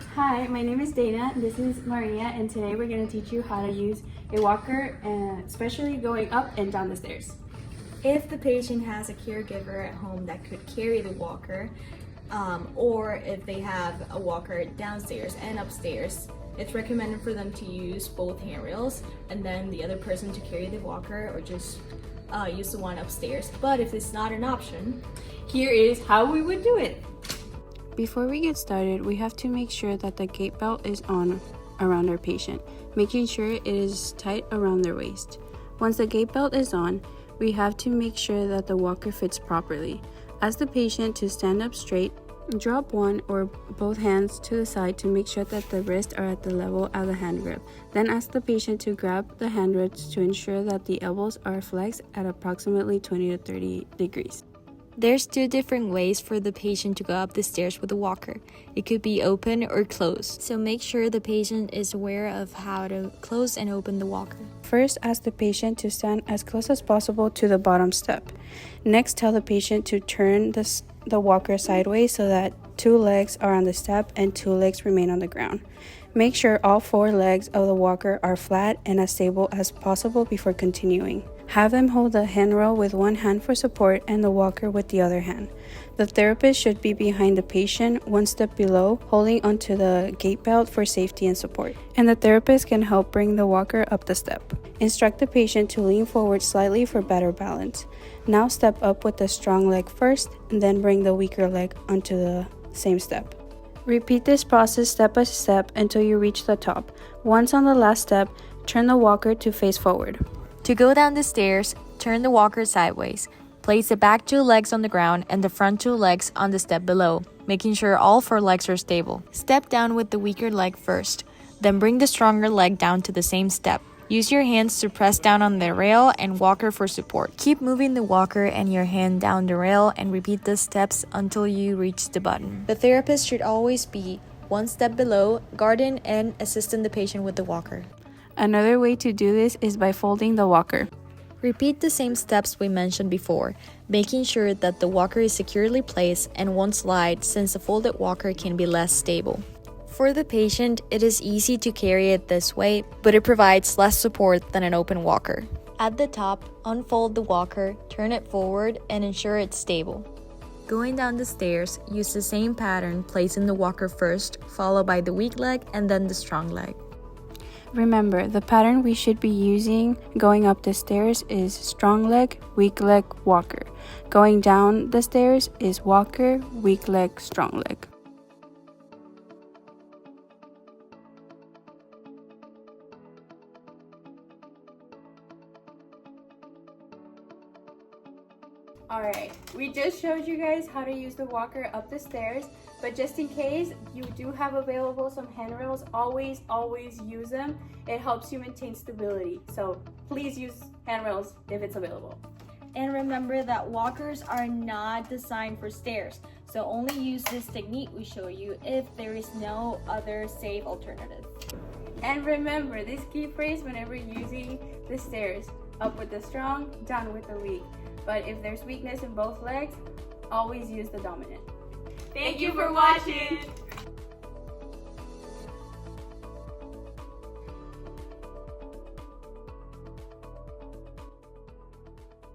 Hi, my name is Dana. This is Maria, and today we're going to teach you how to use a walker, especially going up and down the stairs. If the patient has a caregiver at home that could carry the walker, or if they have a walker downstairs and upstairs, it's recommended for them to use both handrails and then the other person to carry the walker, or just use the one upstairs. But if it's not an option, here is how we would do it. Before we get started, we have to make sure that the gait belt is on around our patient, making sure it is tight around their waist. Once the gait belt is on, we have to make sure that the walker fits properly. Ask the patient to stand up straight, drop one or both hands to the side to make sure that the wrists are at the level of the hand grip. Then ask the patient to grab the hand wrists to ensure that the elbows are flexed at approximately 20 to 30 degrees. There's two different ways for the patient to go up the stairs with a walker. It could be open or closed, so make sure the patient is aware of how to close and open the walker. First, ask the patient to stand as close as possible to the bottom step. Next, tell the patient to turn the walker sideways so that 2 legs are on the step and 2 legs remain on the ground. Make sure all 4 legs of the walker are flat and as stable as possible before continuing. Have them hold the handrail with one hand for support and the walker with the other hand. The therapist should be behind the patient, 1 step below, holding onto the gait belt for safety and support. And the therapist can help bring the walker up the step. Instruct the patient to lean forward slightly for better balance. Now step up with the strong leg first, and then bring the weaker leg onto the same step. Repeat this process step by step until you reach the top. Once on the last step, turn the walker to face forward. To go down the stairs, turn the walker sideways. Place the back 2 legs on the ground and the front 2 legs on the step below, making sure all 4 legs are stable. Step down with the weaker leg first, then bring the stronger leg down to the same step. Use your hands to press down on the rail and walker for support. Keep moving the walker and your hand down the rail and repeat the steps until you reach the button. The therapist should always be 1 step below, guarding and assisting the patient with the walker. Another way to do this is by folding the walker. Repeat the same steps we mentioned before, making sure that the walker is securely placed and won't slide, since a folded walker can be less stable. For the patient, it is easy to carry it this way, but it provides less support than an open walker. At the top, unfold the walker, turn it forward, and ensure it's stable. Going down the stairs, use the same pattern, placing the walker first, followed by the weak leg and then the strong leg. Remember, the pattern we should be using going up the stairs is strong leg, weak leg, walker. Going down the stairs is walker, weak leg, strong leg. Alright, we just showed you guys how to use the walker up the stairs, but just in case you do have available some handrails, always use them. It helps you maintain stability, so please use handrails if it's available. and remember that walkers are not designed for stairs, so only use this technique we show you if there is no other safe alternative. And remember this key phrase whenever using the stairs: up with the strong, down with the weak. But if there's weakness in both legs, always use the dominant. Thank you for watching!